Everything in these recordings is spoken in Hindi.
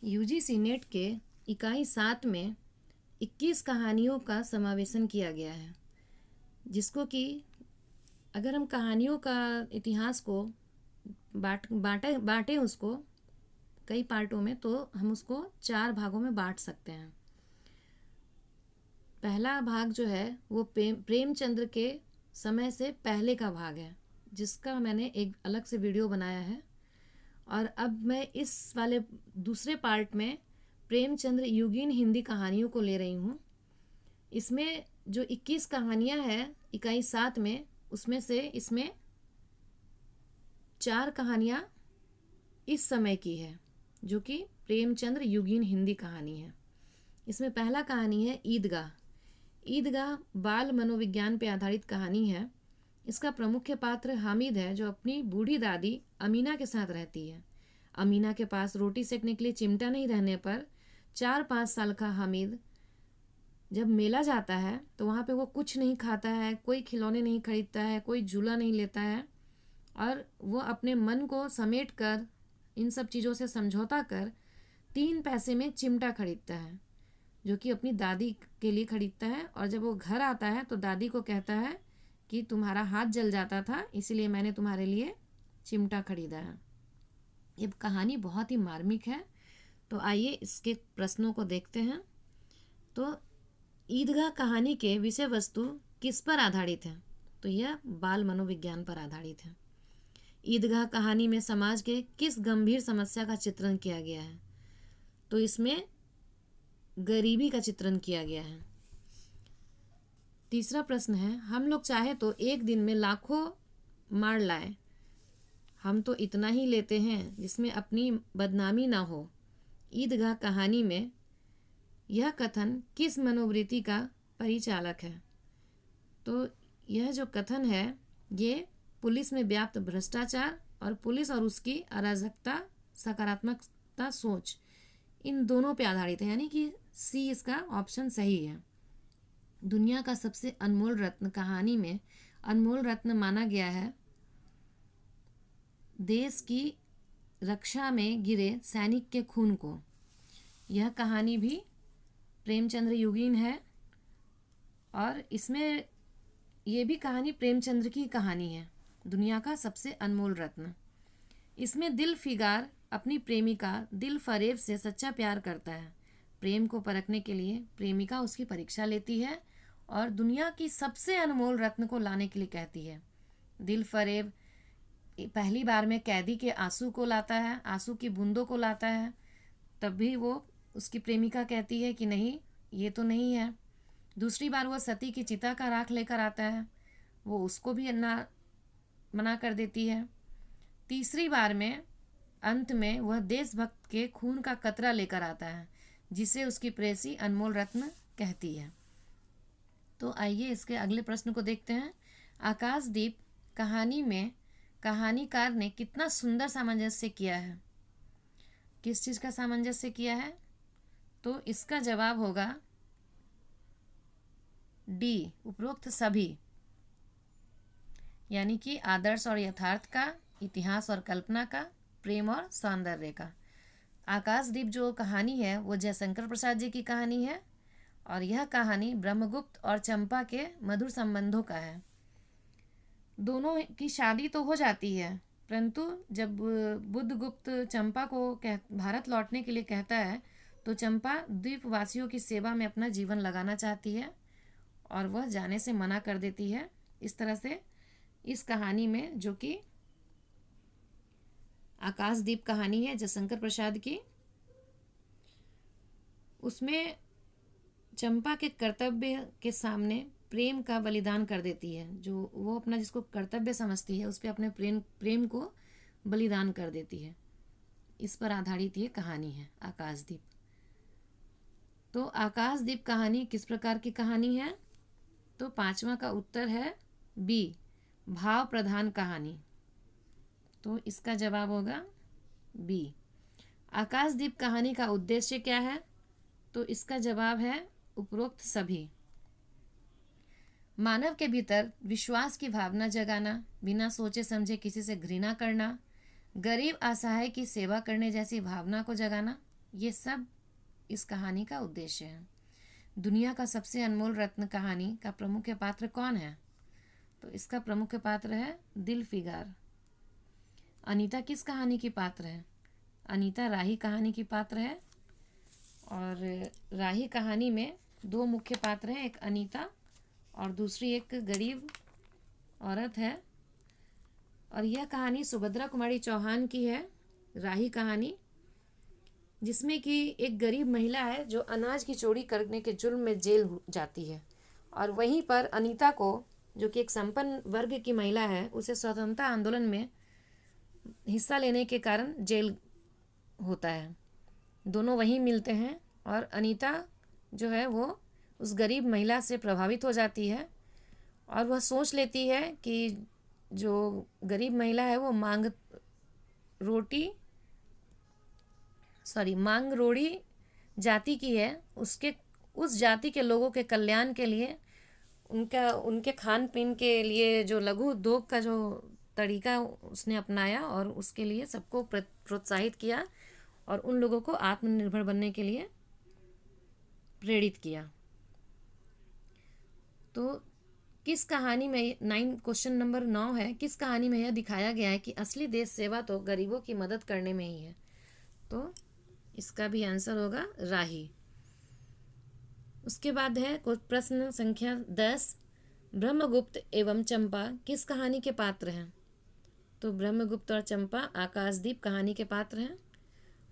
यूजीसी नेट के इकाई 7 में 21 कहानियों का समावेशन किया गया है, जिसको कि अगर हम कहानियों का इतिहास को बांटें उसको कई पार्टों में, तो हम उसको 4 भागों में बांट सकते हैं। पहला भाग जो है वो प्रेमचंद्र के समय से पहले का भाग है, जिसका मैंने एक अलग से वीडियो बनाया है। और अब मैं इस वाले दूसरे पार्ट में प्रेमचंद्र युगीन हिंदी कहानियों को ले रही हूँ। इसमें जो 21 कहानियाँ हैं इकाई 7 में, उसमें से इसमें 4 कहानियाँ इस समय की है, जो कि प्रेमचंद्र युगीन हिंदी कहानी है। इसमें पहला कहानी है ईदगाह। ईदगाह बाल मनोविज्ञान पर आधारित कहानी है। इसका प्रमुख पात्र हामिद है, जो अपनी बूढ़ी दादी अमीना के साथ रहती है। अमीना के पास रोटी सेकने के लिए चिमटा नहीं रहने पर 4-5 साल का हामिद जब मेला जाता है तो वहाँ पे वो कुछ नहीं खाता है, कोई खिलौने नहीं खरीदता है, कोई झूला नहीं लेता है, और वो अपने मन को समेट कर इन सब चीज़ों से समझौता कर 3 पैसे में चिमटा खरीदता है, जो कि अपनी दादी के लिए खरीदता है। और जब वो घर आता है तो दादी को कहता है कि तुम्हारा हाथ जल जाता था, इसीलिए मैंने तुम्हारे लिए चिमटा खरीदा है। ये कहानी बहुत ही मार्मिक है। तो आइए इसके प्रश्नों को देखते हैं। तो ईदगाह कहानी के विषय वस्तु किस पर आधारित है? तो यह बाल मनोविज्ञान पर आधारित है। ईदगाह कहानी में समाज के किस गंभीर समस्या का चित्रण किया गया है? तो इसमें गरीबी का चित्रण किया गया है। तीसरा प्रश्न है, हम लोग चाहे तो एक दिन में लाखों मार लाए, हम तो इतना ही लेते हैं जिसमें अपनी बदनामी ना हो। ईदगाह कहानी में यह कथन किस मनोवृत्ति का परिचालक है? तो यह जो कथन है ये पुलिस में व्याप्त भ्रष्टाचार और पुलिस और उसकी अराजकता, सकारात्मकता सोच, इन दोनों पे आधारित है, यानी कि सी इसका ऑप्शन सही है। दुनिया का सबसे अनमोल रत्न कहानी में अनमोल रत्न माना गया है देश की रक्षा में गिरे सैनिक के खून को। यह कहानी भी प्रेमचंद्र युगीन है, और इसमें ये भी कहानी प्रेमचंद्र की कहानी है, दुनिया का सबसे अनमोल रत्न। इसमें दिल फिगार अपनी प्रेमिका दिल फरेब से सच्चा प्यार करता है। प्रेम को परखने के लिए प्रेमिका उसकी परीक्षा लेती है और दुनिया की सबसे अनमोल रत्न को लाने के लिए कहती है। दिल फरेब पहली बार में कैदी के आंसू को लाता है, आंसू की बूंदों को लाता है, तब भी वो उसकी प्रेमिका कहती है कि नहीं, ये तो नहीं है। दूसरी बार वो सती की चिता का राख लेकर आता है, वो उसको भी मना कर देती है। तीसरी बार में अंत में वह देशभक्त के खून का कतरा लेकर आता है, जिसे उसकी प्रेयसी अनमोल रत्न कहती है। तो आइए इसके अगले प्रश्न को देखते हैं। आकाशदीप कहानी में कहानीकार ने कितना सुंदर सामंजस्य किया है? किस चीज़ का सामंजस्य किया है? तो इसका जवाब होगा डी, उपरोक्त सभी, यानी कि आदर्श और यथार्थ का, इतिहास और कल्पना का, प्रेम और सौंदर्य का। आकाशदीप जो कहानी है वो जयशंकर प्रसाद जी की कहानी है, और यह कहानी ब्रह्मगुप्त और चंपा के मधुर संबंधों का है। दोनों की शादी तो हो जाती है, परंतु जब बुद्धगुप्त चंपा को भारत लौटने के लिए कहता है, तो चंपा द्वीपवासियों की सेवा में अपना जीवन लगाना चाहती है और वह जाने से मना कर देती है। इस तरह से इस कहानी में, जो कि आकाशदीप कहानी है जयशंकर प्रसाद की, उसमें चंपा के कर्तव्य के सामने प्रेम का बलिदान कर देती है। जो वो अपना जिसको कर्तव्य समझती है उस पर अपने प्रेम को बलिदान कर देती है। इस पर आधारित ये कहानी है आकाशदीप। तो आकाशदीप कहानी किस प्रकार की कहानी है? तो 5वां का उत्तर है बी, भाव प्रधान कहानी। तो इसका जवाब होगा बी। आकाशदीप कहानी का उद्देश्य क्या है? तो इसका जवाब है उपरोक्त सभी। मानव के भीतर विश्वास की भावना जगाना, बिना सोचे समझे किसी से घृणा करना, गरीब असहाय की सेवा करने जैसी भावना को जगाना, ये सब इस कहानी का उद्देश्य है। दुनिया का सबसे अनमोल रत्न कहानी का प्रमुख पात्र कौन है? तो इसका प्रमुख पात्र है दिल फिगार। अनीता किस कहानी की पात्र है? अनीता राही कहानी की पात्र है। और राही कहानी में दो मुख्य पात्र हैं, एक अनीता और दूसरी एक गरीब औरत है। और यह कहानी सुभद्रा कुमारी चौहान की है, राही कहानी, जिसमें कि एक गरीब महिला है जो अनाज की चोरी करने के जुर्म में जेल जाती है। और वहीं पर अनीता को, जो कि एक संपन्न वर्ग की महिला है, उसे स्वतंत्रता आंदोलन में हिस्सा लेने के कारण जेल होता है। दोनों वहीं मिलते हैं और अनीता जो है वो उस गरीब महिला से प्रभावित हो जाती है और वह सोच लेती है कि जो गरीब महिला है वो मांग रोड़ी जाति की है। उसके उस जाति के लोगों के कल्याण के लिए, उनके खान पीन के लिए जो लघु उद्योग का जो तरीका उसने अपनाया और उसके लिए सबको प्रोत्साहित किया और उन लोगों को आत्मनिर्भर बनने के लिए प्रेरित किया। तो किस कहानी में, क्वेश्चन नंबर 9 है, किस कहानी में यह दिखाया गया है कि असली देश सेवा तो गरीबों की मदद करने में ही है? तो इसका भी आंसर होगा राही। उसके बाद है प्रश्न संख्या 10, ब्रह्मगुप्त एवं चंपा किस कहानी के पात्र हैं? तो ब्रह्मगुप्त और चंपा आकाशदीप कहानी के पात्र हैं।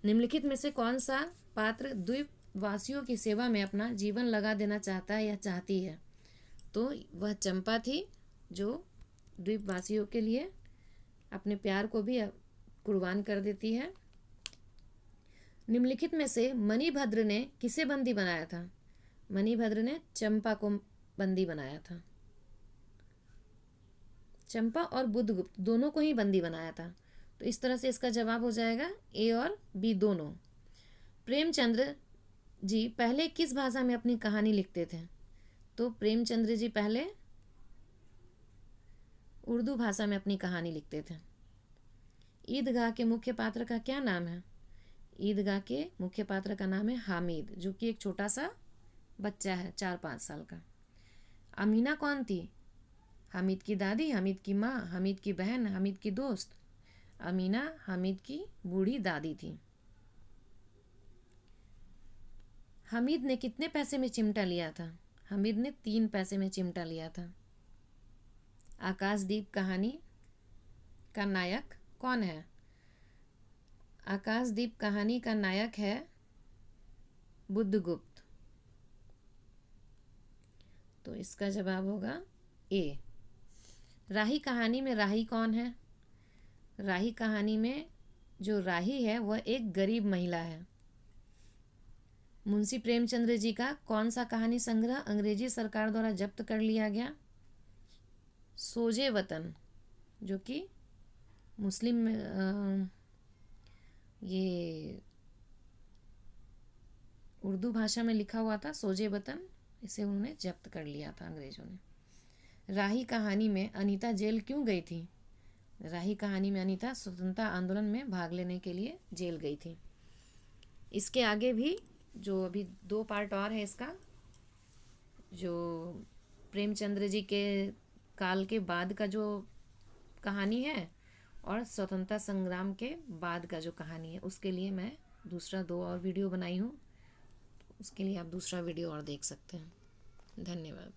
निम्नलिखित में से कौन सा पात्र द्वीपवासियों की सेवा में अपना जीवन लगा देना चाहता है या चाहती है? तो वह चंपा थी जो द्वीपवासियों के लिए अपने प्यार को भी कुर्बान कर देती है। निम्नलिखित में से मणिभद्र ने किसे बंदी बनाया था? मणिभद्र ने चंपा को बंदी बनाया था। चंपा और बुद्धगुप्त दोनों को ही बंदी बनाया था। तो इस तरह से इसका जवाब हो जाएगा ए और बी दोनों। प्रेमचंद्र जी पहले किस भाषा में अपनी कहानी लिखते थे? तो प्रेमचंद्र जी पहले उर्दू भाषा में अपनी कहानी लिखते थे। ईदगाह के मुख्य पात्र का क्या नाम है? ईदगाह के मुख्य पात्र का नाम है हामिद, जो कि एक छोटा सा बच्चा है 4-5 साल का। अमीना कौन थी? हामिद की दादी, हामिद की माँ, हामिद की बहन, हामिद की दोस्त। अमीना हामिद की बूढ़ी दादी थी। हामिद ने कितने पैसे में चिमटा लिया था? हामिद ने 3 पैसे में चिमटा लिया था। आकाशदीप कहानी का नायक कौन है? आकाशदीप कहानी का नायक है बुद्धगुप्त। तो इसका जवाब होगा ए। राही कहानी में राही कौन है? राही कहानी में जो राही है वह एक गरीब महिला है। मुंशी प्रेमचंद्र जी का कौन सा कहानी संग्रह अंग्रेजी सरकार द्वारा जब्त कर लिया गया? सोजे वतन, जो कि मुस्लिम ये उर्दू भाषा में लिखा हुआ था, सोजे वतन, इसे उन्होंने जब्त कर लिया था अंग्रेजों ने। राही कहानी में अनीता जेल क्यों गई थी? राही कहानी में अनीता स्वतंत्रता आंदोलन में भाग लेने के लिए जेल गई थी। इसके आगे भी जो अभी 2 पार्ट और है इसका, जो प्रेमचंद्र जी के काल के बाद का जो कहानी है और स्वतंत्रता संग्राम के बाद का जो कहानी है, उसके लिए मैं दूसरा 2 और वीडियो बनाई हूँ। उसके लिए आप दूसरा वीडियो और देख सकते हैं। धन्यवाद।